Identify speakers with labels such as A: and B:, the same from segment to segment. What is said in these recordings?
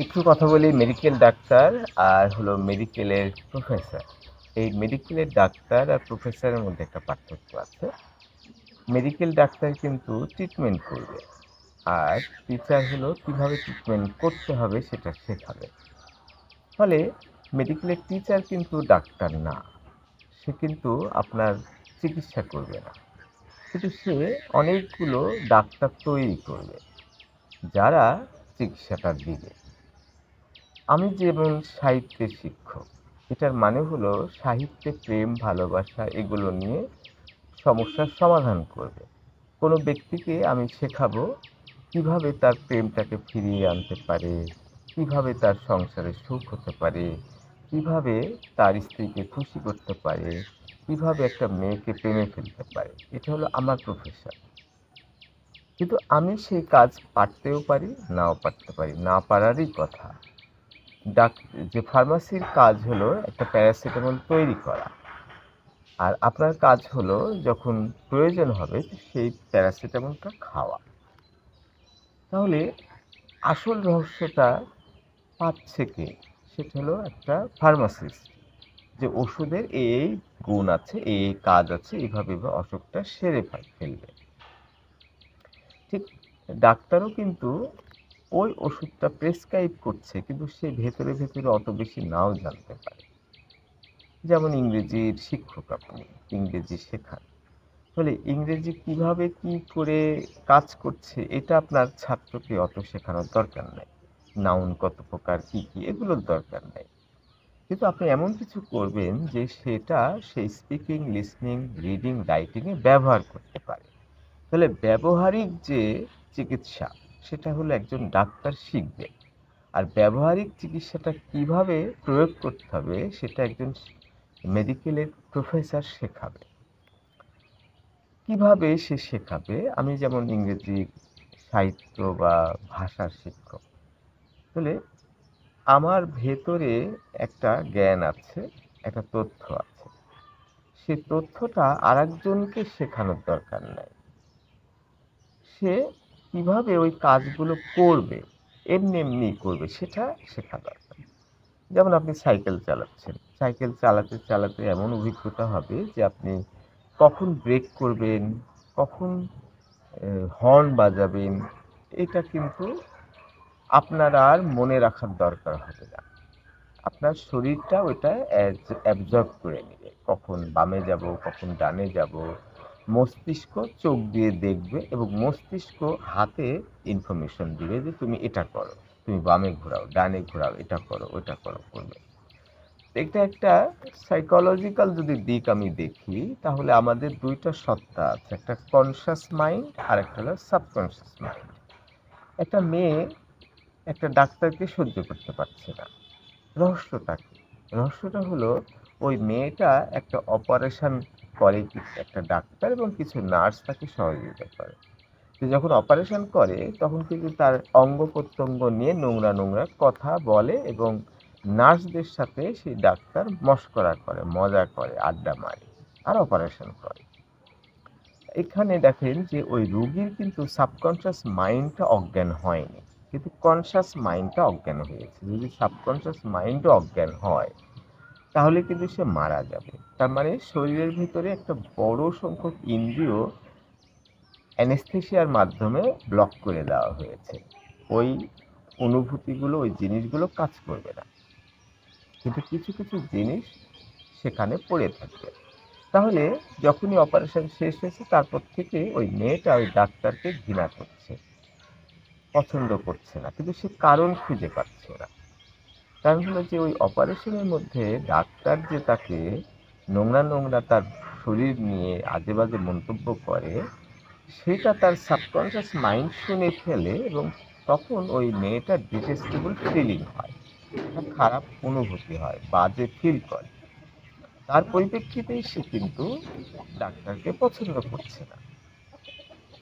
A: একটু কথা বলি মেডিকেল ডাক্তার আর হলো মেডিকেলের প্রফেসর। এই মেডিকেলের ডাক্তার আর প্রফেসরের মধ্যে একটা পার্থক্য আছে। মেডিকেল ডাক্তার কিন্তু ট্রিটমেন্ট করবে। আর টিচার হলো কিভাবে ট্রিটমেন্ট করতে হবে সেটা শেখাবে। ফলে মেডিকেলের টিচার কিন্তু ডাক্তার না। সে কিন্তু আপনার চিকিৎসা করবে না। কিন্তু সে অনেকগুলো ডাক্তার তৈরি করবে, যারা চিকিৎসাটা দিবে। আমি যেমন সাহিত্যের শিক্ষক, এটার মানে হলো সাহিত্যে প্রেম, ভালোবাসা এগুলো নিয়ে সমস্যার সমাধান করবে। কোনো ব্যক্তিকে আমি শেখাবো কিভাবে তার প্রেমটাকে ফিরিয়ে আনতে পারে, কিভাবে তার সংসারে সুখ হতে পারে, কিভাবে তার স্ত্রীকে খুশি করতে পারে, কিভাবে একটা মেয়েকে প্রেমে ফেলতে পারে। এটা হলো আমার প্রফেশন। কিন্তু আমি সেই কাজ পারতেও পারি, নাও পারতে পারি, না পারারই কথা। ডাক যে ফার্মাসির কাজ হলো একটা প্যারাসিটামল তৈরি করা। আর আপনার কাজ হলো যখন প্রয়োজন হবে সেই প্যারাসিটামলটা খাওয়া। তাহলে আসল রহস্যটা পাচ্ছে কে? সেটা হলো একটা ফার্মাসিস্ট। যে ওষুধের এই গুণ আছে, এই কাজ আছে, এইভাবে অসুখটা সেরে ফেলবে। ঠিক ডাক্তারও কিন্তু ওই ওষুধটা প্রেসক্রাইব করছে, কিন্তু সে ভেতরে ভেতরে অত বেশি নাও জানতে পারে। যেমন ইংরেজির শিক্ষক, আপনি ইংরেজি শেখান, ফলে ইংরেজি কিভাবে কি করে কাজ করছে এটা আপনার ছাত্রকে অত শেখানোর দরকার নেই। নাউন কত প্রকার, কি কি, এগুলোর দরকার নেই। কিন্তু আপনি এমন কিছু করবেন যে সেটা সেই স্পিকিং, লিসনিং, রিডিং, রাইটিং এ ব্যবহার করতে পারে। তাহলে ব্যবহারিক যে চিকিৎসা, সেটা হলো একজন ডাক্তার শিখবে। আর ব্যবহারিক চিকিৎসাটা কিভাবে প্রয়োগ করতে হবে সেটা একজন মেডিকেলের প্রফেসর শেখাবে। কিভাবে সে শেখাবে? আমি যেমন ইংরেজি সাহিত্য বা ভাষার শিক্ষক, তাহলে আমার ভেতরে একটা জ্ঞান আছে, একটা তথ্য আছে। সে তথ্যটা আরেকজনকে শেখানোর দরকার নাই। সে কিভাবে ওই কাজগুলো করবে, এমনি এমনি করবে, সেটা শেখা দরকার। যেমন আপনি সাইকেল চালাচ্ছেন, সাইকেল চালাতে চালাতে এমন অভিজ্ঞতা হবে যে আপনি কখন ব্রেক করবেন, কখন হর্ন বাজাবেন, এটা কিন্তু আপনার আর মনে রাখার দরকার হবে না। আপনার শরীরটা ওইটা অ্যাবজর্ব করে নেবে, কখন বামে যাব, কখন ডানে যাব। মস্তিষ্ক চোখ দিয়ে দেখবে এবং মস্তিষ্ক হাতে ইনফরমেশন দিবে যে তুমি এটা করো, তুমি বামে ঘোরাও, ডানে ঘোরাও, এটা করো, ওটা করো, করবে। এটা একটা সাইকোলজিক্যাল যদি দিক আমি দেখি, তাহলে আমাদের দুইটা সত্তা আছে, একটা কনসাস মাইন্ড আর একটা হলো সাবকনসাস মাইন্ড। একটা মেয়ে একটা ডাক্তারকে সহ্য করতে পারছে না। রহস্যটা কি? রহস্যটা হলো ওই মেয়েটা একটা অপারেশন করে, একটা ডাক্তার এবং কিছু নার্স তাকে সহযোগিতা করে। সে যখন অপারেশন করে তখন কিন্তু তার অঙ্গ প্রত্যঙ্গ নিয়ে নোংরা নোংরা কথা বলে এবং নার্সদের সাথে সেই ডাক্তার মশকরা করে, মজা করে, আড্ডা মারে আর অপারেশন করে। এখানে দেখেন যে ওই রুগীর কিন্তু সাবকনশাস মাইন্ডটা অজ্ঞান হয়নি, কিন্তু কনশাস মাইন্ডটা অজ্ঞান হয়েছে। যদি সাবকনশাস মাইন্ডও অজ্ঞান হয় তাহলে কিন্তু সে মারা যাবে। তার মানে শরীরের ভিতরে একটা বড় সংখ্যক ইন্দ্রিয় অ্যানেস্থেসিয়ার মাধ্যমে ব্লক করে দেওয়া হয়েছে। ওই অনুভূতিগুলো, ওই জিনিসগুলো কাজ করবে না, কিন্তু কিছু কিছু জিনিস সেখানে পড়ে থাকবে। তাহলে যখনই অপারেশন শেষ হয়েছে তারপর থেকে ওই মেয়েটা ওই ডাক্তারকে ঘৃণা করছে, পছন্দ করছে না, কিন্তু সে কারণ খুঁজে পাচ্ছে না। কারণ হলো যে ওই অপারেশনের মধ্যে ডাক্তার যে তাকে নোংরা নোংরা তার শরীর নিয়ে আজে বাজে মন্তব্য করে, সেটা তার সাবকনশাস মাইন্ড শুনে ফেলে এবং তখন ওই মেয়েটার ডিটেস্টেবল ফিলিং হয়, একটা খারাপ অনুভূতি হয়, বাজে ফিল করে। তার পরিপ্রেক্ষিতেই সে কিন্তু ডাক্তারকে পছন্দ করছে না,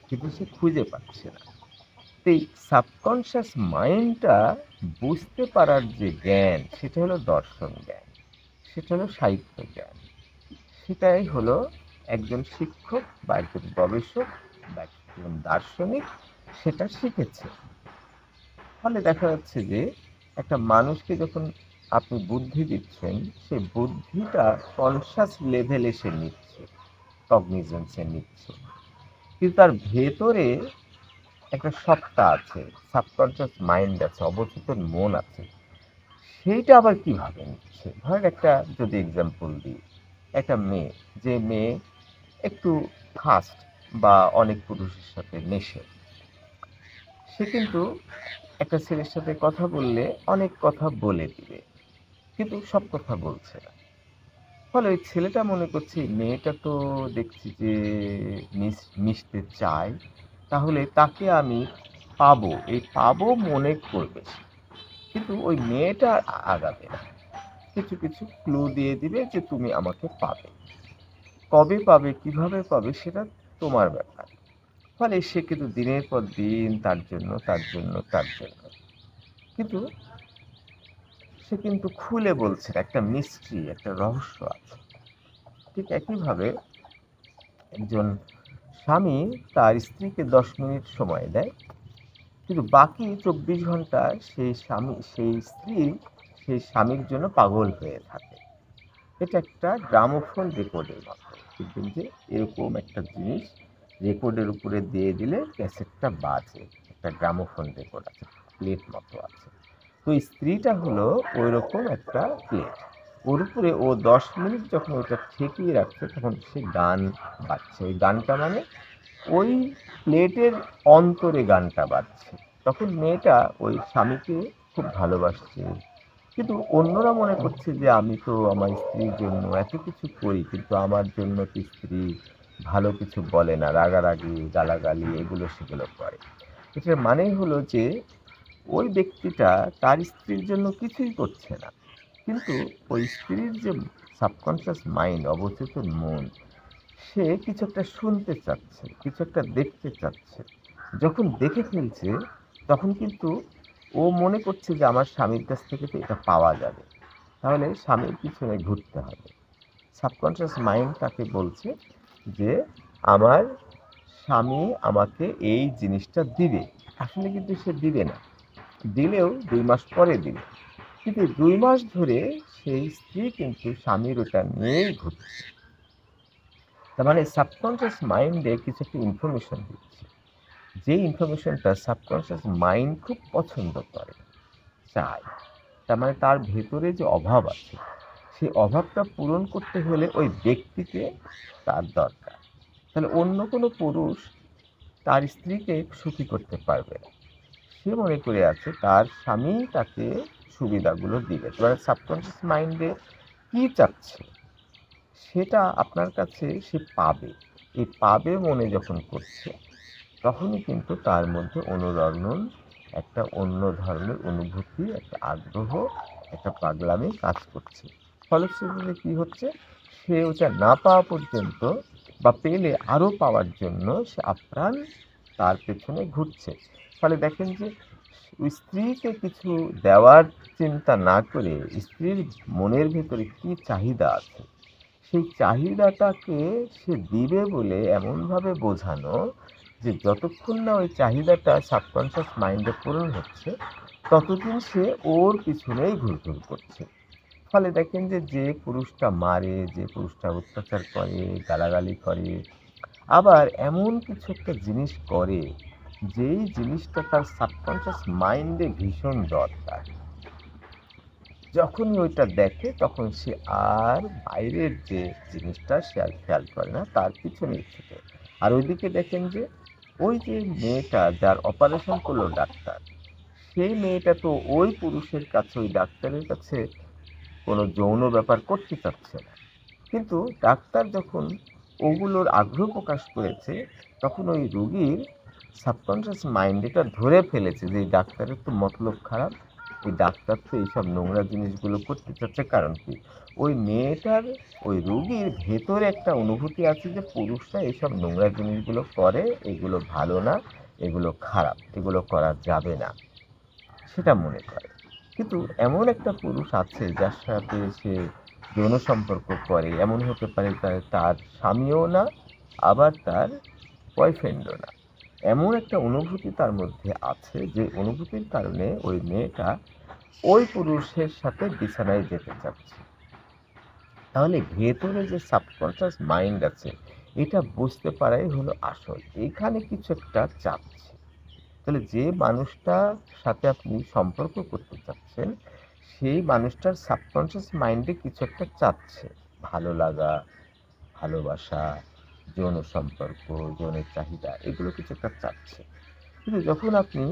A: কিন্তু সে খুঁজে পাচ্ছে না। তো এই সাবকনশাস মাইন্ডটা বুঝতে পারার যে জ্ঞান, সেটা হলো দর্শন জ্ঞান, সেটা হলো সাহিত্য জ্ঞান। সেটাই হলো একজন শিক্ষক বা একজন গবেষক বা একজন দার্শনিক সেটা শিখেছে। ফলে দেখা যাচ্ছে যে একটা মানুষকে যখন আপনি বুদ্ধি দিচ্ছেন, সেই বুদ্ধিটা কনশাস লেভেলে সে নিচ্ছে, কগনিজেন্স এ নিচ্ছে। কিন্তু তার ভেতরে একটা সত্তা আছে, সাবকনশিয়াস মাইন্ড আছে, অবচেতন মন আছে। সেইটা আবার কিভাবে নিচ্ছে? ধরেন একটা যদি এক্সাম্পল দিই, একটা মেয়ে, যে মেয়ে একটু ফাস্ট বা অনেক পুরুষের সাথে মেশে। সে কিন্তু একটা ছেলের সাথে কথা বললে অনেক কথা বলে দিবে। কিন্তু সব কথা বলছে না। ফলে ওই ছেলেটা মনে করছে এই মেয়েটা তো দেখছি যে মিশতে চায়। তাহলে তাকে আমি পাবো। এই পাবো মনে করবে সে। কিন্তু ওই মেয়েটা আর আগাবে না। কিছু, কিছু ক্লু দিয়ে দিবে যে তুমি আমাকে পাবে। কবে পাবে, কিভাবে পাবে সেটা তোমার ব্যাপার। ফলে সে কিন্তু দিনের পর দিন তার জন্য, তার জন্য, তার জন্য। কিন্তু সে কিন্তু খুলে বলছে না, একটা মিস্ট্রি, একটা রহস্য আছে। ঠিক একইভাবে একজন স্বামী তার স্ত্রীকে ১০ মিনিট সময় দেয়, কিন্তু বাকি ২৪ ঘন্টা সেই স্ত্রী সেই স্বামীর জন্য পাগল হয়ে থাকে। এটা একটা গ্রামোফোন রেকর্ডের মতো। দেখবেন যে এরকম একটা জিনিস রেকর্ডের উপরে দিয়ে দিলে ক্যাসেটটা বাজে। একটা গ্রামোফোন রেকর্ড আছে, প্লেট মতো আছে। তো স্ত্রীটা হলো ওইরকম একটা প্লেট। ওর উপরে ও ১০ মিনিট যখন ওটা ঠেকিয়ে রাখছে তখন সে গান বাজছে। ওই গানটা মানে ওই প্লেটের অন্তরে গানটা বাজছে। তখন মেয়েটা ওই স্বামীকে খুব ভালোবাসছে। কিন্তু অন্যরা মনে করছে যে আমি তো আমার স্ত্রীর জন্য এত কিছু করি, কিন্তু আমার জন্য তো স্ত্রী ভালো কিছু বলে না, রাগারাগি, গালাগালি এগুলো সেগুলো করে। এটার মানেই হলো যে ওই ব্যক্তিটা তার স্ত্রীর জন্য কিছুই করছে না। কিন্তু ওই স্ত্রীর যে সাবকনশিয়াস মাইন্ড, অবচেতন মন, সে কিছু একটা শুনতে চাচ্ছে, কিছু একটা দেখতে চাচ্ছে। যখন দেখে ফেলছে, তখন কিন্তু ও মনে করছে যে আমার স্বামীর কাছ থেকে তো এটা পাওয়া যাবে। তাহলে স্বামীর পিছনে ঘুরতে হবে। সাবকনশিয়াস মাইন্ড তাকে বলছে যে আমার স্বামী আমাকে এই জিনিসটা দিবে। আসলে কিন্তু সে দিবে না। দিলেও ২ মাস পরে দিবে। কিন্তু ২ মাস ধরে সেই স্ত্রী কিন্তু স্বামীর ওটা নিয়েই ঘুরছে। তার মানে সাবকনশিয়াস মাইন্ডে কিছু একটা ইনফরমেশন দিচ্ছে। যে ইনফরমেশনটা সাবকনশিয়াস মাইন্ড খুব পছন্দ করে, চায়। তার মানে তার ভেতরে যে অভাব আছে, সেই অভাবটা পূরণ করতে হলে ওই ব্যক্তিকে তার দরকার। তাহলে অন্য কোনো পুরুষ তার স্ত্রীকে সুখী করতে পারবে না। সে মনে করে আছে তার স্বামী তাকে সুবিধাগুলো দিবে। এবার সাবকনশিয়াস মাইন্ডে কি চাচ্ছে সেটা আপনার কাছে সে পাবে। এই পাবে মনে যখন করছে, তখনই কিন্তু তার মধ্যে অনুরণন, একটা অন্য ধরনের অনুভূতি, একটা আগ্রহ, একটা পাগলামি কাজ করছে। ফলশ্রুতিতে কি হচ্ছে? সে ওটা না পাওয়া পর্যন্ত বা পেলে আরও পাওয়ার জন্য সে আপ্রাণ তার পেছনে ঘুরছে। ফলে দেখেন যে ওই স্ত্রীকে কিছু দেওয়ার চিন্তা না করে স্ত্রীর মনের ভেতরে কি চাহিদা আছে, সেই চাহিদাটাকে সে দিবে বলে এমনভাবে বোঝানো যে যতক্ষণ না ওই চাহিদাটা সাবকনশিয়াস মাইন্ডে পূরণ হচ্ছে, ততদিন সে ওর পিছনেই ঘুরঘুর করছে। ফলে দেখেন যে যে পুরুষটা মারে, যে পুরুষটা অত্যাচার করে, গালাগালি করে, আবার এমন কিছু একটা জিনিস করে যেই জিনিসটা তার সাবকনশিয়াস মাইন্ডে ভীষণ দরকার। যখনই ওইটা দেখে তখন সে আর বাইরের যে জিনিসটা সে আর খেয়াল করে না, তার পিছনেই ছুটে। আর ওইদিকে দেখেন যে ওই যে মেয়েটা যার অপারেশন করলো ডাক্তার, সেই মেয়েটা তো ওই পুরুষের কাছে, ওই ডাক্তারের কাছে কোনো যৌন ব্যাপার করতে চাচ্ছে না। কিন্তু ডাক্তার যখন ওগুলোর আগ্রহ প্রকাশ করেছে, তখন ওই রুগীর সাবকনশিয়াস মাইন্ড এটা ধরে ফেলেছে যে এই ডাক্তারের তো মতলব খারাপ, এই ডাক্তার তো এইসব নোংরা জিনিসগুলো করতে চাচ্ছে। কারণ কি? ওই মেয়েটার, ওই রুগীর ভেতরে একটা অনুভূতি আছে যে পুরুষরা এইসব নোংরা জিনিসগুলো করে, এগুলো ভালো না, এগুলো খারাপ, এগুলো করা যাবে না, সেটা মনে করে। কিন্তু এমন একটা পুরুষ আছে যার সাথে সে যৌন সম্পর্ক করে, এমন হতে পারে তার স্বামীও না, আবার তার বয়ফ্রেন্ডও না। এমন একটা অনুভূতি তার মধ্যে আছে যে অনুভূতির কারণে ওই মেয়েটা ওই পুরুষের সাথে বিছানায় যেতে চাচ্ছে। তাহলে ভেতরে যে সাবকনশিয়াস মাইন্ড আছে, এটা বুঝতে পারাই হলো আসল। এখানে কিছু একটা চাচ্ছে। তাহলে যে মানুষটার সাথে আপনি সম্পর্ক করতে চাচ্ছেন, সেই মানুষটার সাবকনশিয়াস মাইন্ডে কিছু একটা চাচ্ছে। ভালো লাগা, ভালোবাসা, যৌন সম্পর্ক, যৌনের চাহিদা এগুলো কিছু একটা চাচ্ছে। কিন্তু যখন আপনি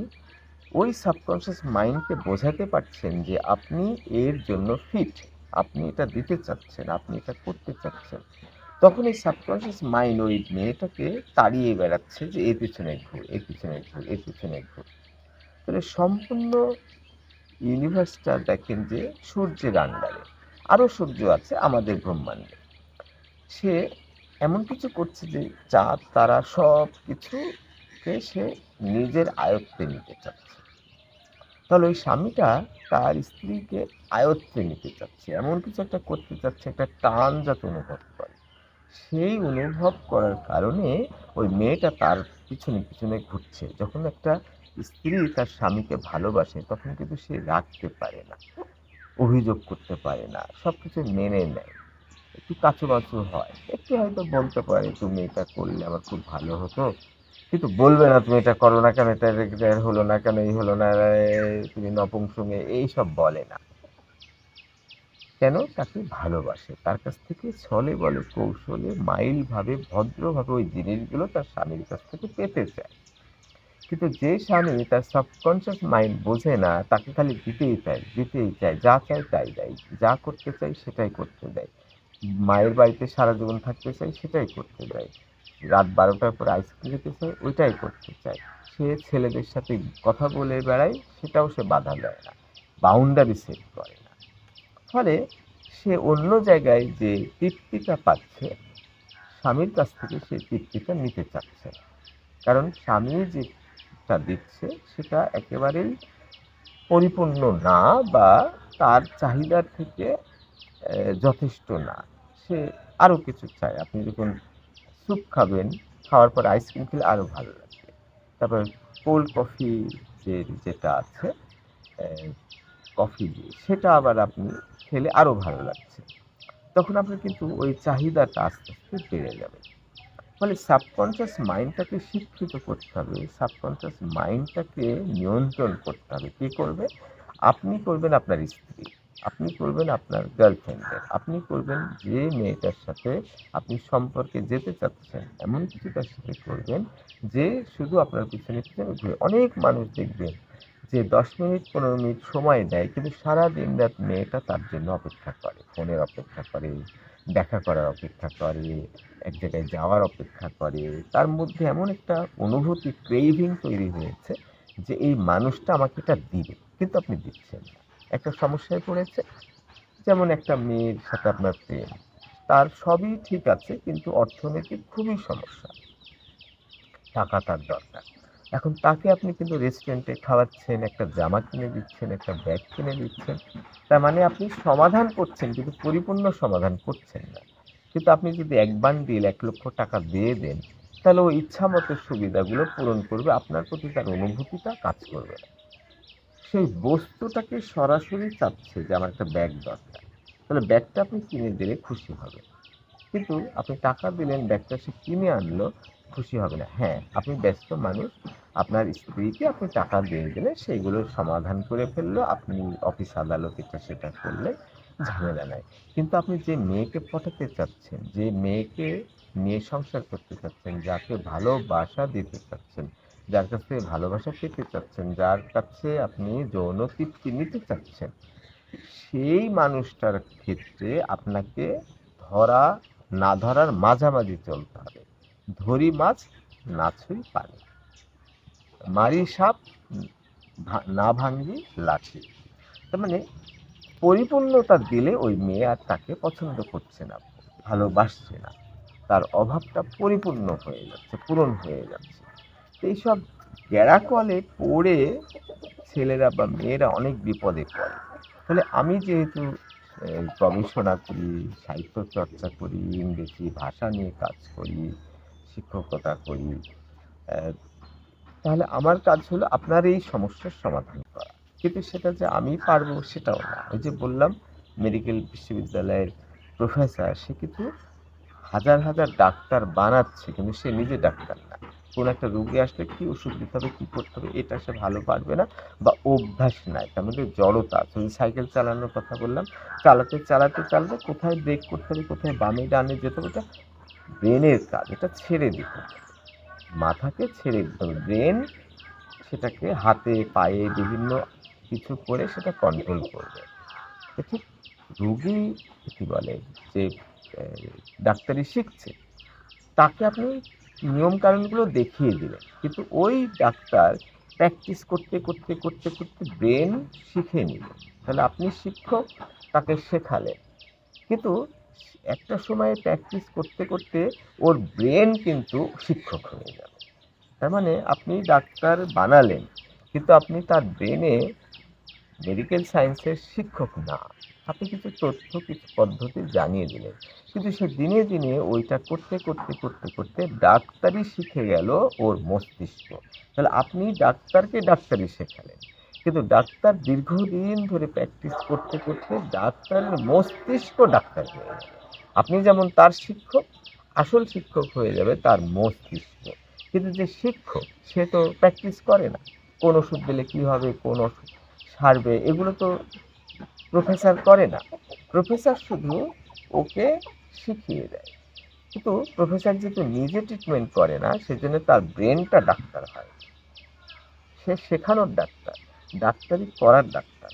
A: ওই সাবকনশিয়াস মাইন্ডকে বোঝাতে পারছেন যে আপনি এর জন্য ফিট, আপনি এটা দিতে চাচ্ছেন, আপনি এটা করতে চাচ্ছেন, তখন এই সাবকনশিয়াস মাইন্ড ওই মেয়েটাকে তাড়িয়ে বেড়াচ্ছে যে এর পিছনে ঘুর, এর পিছনে ঘুর, এর পিছনে ঘুর। তাহলে সম্পূর্ণ ইউনিভার্সটা দেখেন যে সূর্যের আন্ডারে। আরও সূর্য আছে আমাদের ব্রহ্মাণ্ডে। সে এমন কিছু করছে যে চাঁদ তারা সব কিছুকে সে নিজের আয়ত্তে নিতে চাচ্ছে। তাহলে ওই স্বামীটা তার স্ত্রীকে আয়ত্তে নিতে চাচ্ছে, এমন কিছু একটা করতে চাচ্ছে, একটা টান যাতে অনুভব করে। সেই অনুভব করার কারণে ওই মেয়েটা তার পিছনে পিছনে ঘুরছে। যখন একটা স্ত্রী তার স্বামীকে ভালোবাসে তখন কিন্তু সে রাখতে পারে না, অভিযোগ করতে পারে না, সবকিছু মেনে নেয়, একটু কাঁচুমাচু হয়, একটু হয়তো বলতে পারে তুমি এটা করলে আমার খুব ভালো হতো, কিন্তু বলবে না তুমি এটা করো না কেন, এটা হলো না কেন, এই হলো না, তুমি নপুংসুকে এইসব বলে না। কেন? তাকে ভালোবাসে, তার কাছ থেকে ছলে বলে কৌশলে মাইলভাবে ভদ্রভাবে ওই জিনিসগুলো তার স্বামীর কাছ থেকে পেতে চায়। কিন্তু যে স্বামী তার সাবকনশিয়াস মাইন্ড বোঝে না, তাকে খালি দিতেই চায়, দিতেই চায়, যা চায় তাই দেয়, যা করতে চাই সেটাই করতে দেয়, মায়ের বাড়িতে সারা জীবন থাকতে চাই সেটাই করতে দেয়, রাত 12টার পর আইসক্রিম খেতে চায় ওইটাই করতে চায়, সে ছেলেদের সাথে কথা বলে বেড়ায় সেটাও সে বাধা দেয় না, বাউন্ডারি সেট করে না। ফলে সে অন্য জায়গায় যে তৃপ্তিটা পাচ্ছে, স্বামীর কাছ থেকে সেই তৃপ্তিটা নিতে চাচ্ছে না। কারণ স্বামী যেটা দিচ্ছে সেটা একেবারেই পরিপূর্ণ না, বা তার চাহিদার থেকে যথেষ্ট না। সে আরও কিছু চায়। আপনি যখন স্যুপ খাবেন, খাওয়ার পর আইসক্রিম খেলে আরও ভালো লাগবে। তারপর কোল্ড কফি যেটা আছে, অ্যা কফি দিয়ে সেটা আবার আপনি খেলে আরও ভালো লাগছে। তখন আপনার কিন্তু ওই চাহিদাটা আস্তে আস্তে বেড়ে যাবে। ফলে সাবকনশিয়াস মাইন্ডটাকে শিক্ষিত করতে হবে, সাবকনশিয়াস মাইন্ডটাকে নিয়ন্ত্রণ করতে হবে। কে করবে? আপনি করবেন আপনার স্ত্রী, আপনি করবেন আপনার গার্লফ্রেন্ডের, আপনি করবেন যে মেয়েটার সাথে আপনি সম্পর্কে যেতে চাচ্ছেন, এমন কিছু তার সাথে করবেন যে শুধু আপনার পিছনে পিছনে ঘুরে। অনেক মানুষ দেখবেন যে ১০ মিনিট ১৫ মিনিট সময় দেয়, কিন্তু সারা দিন রাত মেয়েটা তার জন্য অপেক্ষা করে, ফোনের অপেক্ষা করে, দেখা করার অপেক্ষা করে, এক জায়গায় যাওয়ার অপেক্ষা করে। তার মধ্যে এমন একটা অনুভূতি, ক্রেভিং তৈরি হয়েছে যে এই মানুষটা আমাকে এটা দিবে, কিন্তু আপনি দিচ্ছেন না। একটা সমস্যায় পড়েছে, যেমন একটা মেয়ের সাথে আপনার প্রেম, তার সবই ঠিক আছে কিন্তু অর্থনৈতিক খুবই সমস্যা, টাকা তার দরকার। এখন তাকে আপনি কিন্তু রেস্টুরেন্টে খাওয়াচ্ছেন, একটা জামা কিনে দিচ্ছেন, একটা ব্যাগ কিনে দিচ্ছেন। তার মানে আপনি সমাধান করছেন কিন্তু পরিপূর্ণ সমাধান করছেন না। কিন্তু আপনি যদি এক বান্ডিল ৳১,০০,০০০ দিয়ে দেন, তাহলে ও ইচ্ছামতো সুবিধাগুলো পূরণ করবে, আপনার প্রতি তার অনুভূতিটা কাজ করবে না। সেই বস্তুটাকে সরাসরি চাচ্ছে যে আমার একটা ব্যাগ দরকার। তাহলে ব্যাগটা আপনি কিনে দিলে খুশি হবে। কিন্তু আপনি টাকা দিলেন, ব্যাগটা সে কিনে আনলো, খুশি হবে না। হ্যাঁ, আপনি ব্যস্ত মানুষ, আপনার স্ত্রীকে আপনি টাকা দিয়ে দিলে সেইগুলোর সমাধান করে ফেললো, আপনি অফিস আদালত এটা সেটা করলে ঝামেলা নাই। কিন্তু আপনি যে মেয়েকে পটাতে চাচ্ছেন, যে মেয়েকে নিয়ে সংসার করতে চাচ্ছেন, যাকে ভালোবাসা দিতে চাচ্ছেন, যার কাছ থেকে ভালোবাসা পেতে চাচ্ছেন, যার কাছে আপনি যৌন তৃপ্তি নিতে চাচ্ছেন, সেই মানুষটার ক্ষেত্রে আপনাকে ধরা না ধরার মাঝামাঝি চলতে হবে। ধরি মাছ, না ছুঁই পানি, মারি সাপ, না ভাঙ্গি লাঠি। তার মানে পরিপূর্ণতা দিলে ওই মেয়ে আর তাকে পছন্দ করছে না, ভালোবাসছে না, তার অভাবটা পরিপূর্ণ হয়ে যাচ্ছে, পূরণ হয়ে যাচ্ছে। তো এইসব গ্যাড়াকলে পড়ে ছেলেরা বা মেয়েরা অনেক বিপদে পড়ে। ফলে আমি যেহেতু গবেষণা করি, সাহিত্য চর্চা করি, ইংরেজি ভাষা নিয়ে কাজ করি, শিক্ষকতা করি, তাহলে আমার কাজ হলো আপনার এই সমস্যার সমাধান করা। কিন্তু সেটা যে আমি পারবো সেটাও না। ওই যে বললাম মেডিকেল বিশ্ববিদ্যালয়ের প্রফেসর সে কিন্তু হাজার, হাজার ডাক্তার বানাচ্ছে কিন্তু সে নিজে ডাক্তার না। কোনো একটা রোগী আসলে কি ওষুধ দিতে হবে, কি করতে হবে এটা সে ভালো পারবে না বা অভ্যাস নাই। তার মধ্যে জড়তা আছে। ওই সাইকেল চালানোর কথা বললাম, চালাতে কোথায় ব্রেক করতে হবে, কোথায় বামে ডানে যেতে হবে এটা ব্রেনের কাজ। এটা ছেড়ে দিতে হবে। মাথাকে ছেড়ে দিতে হবে। ব্রেন সেটাকে হাতে, পায়ে বিভিন্ন কিছু করে সেটা কন্ট্রোল করবে। তো ঠিক রোগী কি বলে যে এ ডাক্তারি শিখছে, তাকে আপনি নিয়মকানুনগুলো দেখিয়ে দিলেন। কিন্তু ওই ডাক্তার প্র্যাকটিস করতে ব্রেন শিখে নিল। তাহলে আপনি শিক্ষক, তাকে শেখালেন। কিন্তু একটা সময়ে প্র্যাকটিস করতে ওর ব্রেন কিন্তু শিক্ষক হয়ে যাবে। তার মানে আপনি ডাক্তার বানালেন, কিন্তু আপনি তার ব্রেনে মেডিকেল সায়েন্সের শিক্ষক না। আপনি কিছু তথ্য, কিছু পদ্ধতি জানিয়ে দিলেন। কিন্তু সে দিনে ওইটা করতে ডাক্তারি শিখে গেল ওর মস্তিষ্ক। তাহলে আপনি ডাক্তারকে ডাক্তারি শেখালেন। কিন্তু ডাক্তার দীর্ঘদিন ধরে প্র্যাকটিস করতে ডাক্তারের মস্তিষ্ক ডাক্তার হয়ে গেল। আপনি যেমন তার শিক্ষক, আসল শিক্ষক হয়ে যাবে তার মস্তিষ্ক। কিন্তু যে শিক্ষক সে তো প্র্যাকটিস করে না। কোন ওষুধ দিলে কি হবে, কোন ওষুধ সারবে, এগুলো তো প্রফেসর করে না। প্রফেসর শুধু ওকে শিখিয়ে দেয়। কিন্তু প্রফেসর যেহেতু নিজে ট্রিটমেন্ট করে না সেজন্য তার ব্রেনটা ডাক্তার হয়। সে শেখানোর ডাক্তার, ডাক্তারি করার ডাক্তার।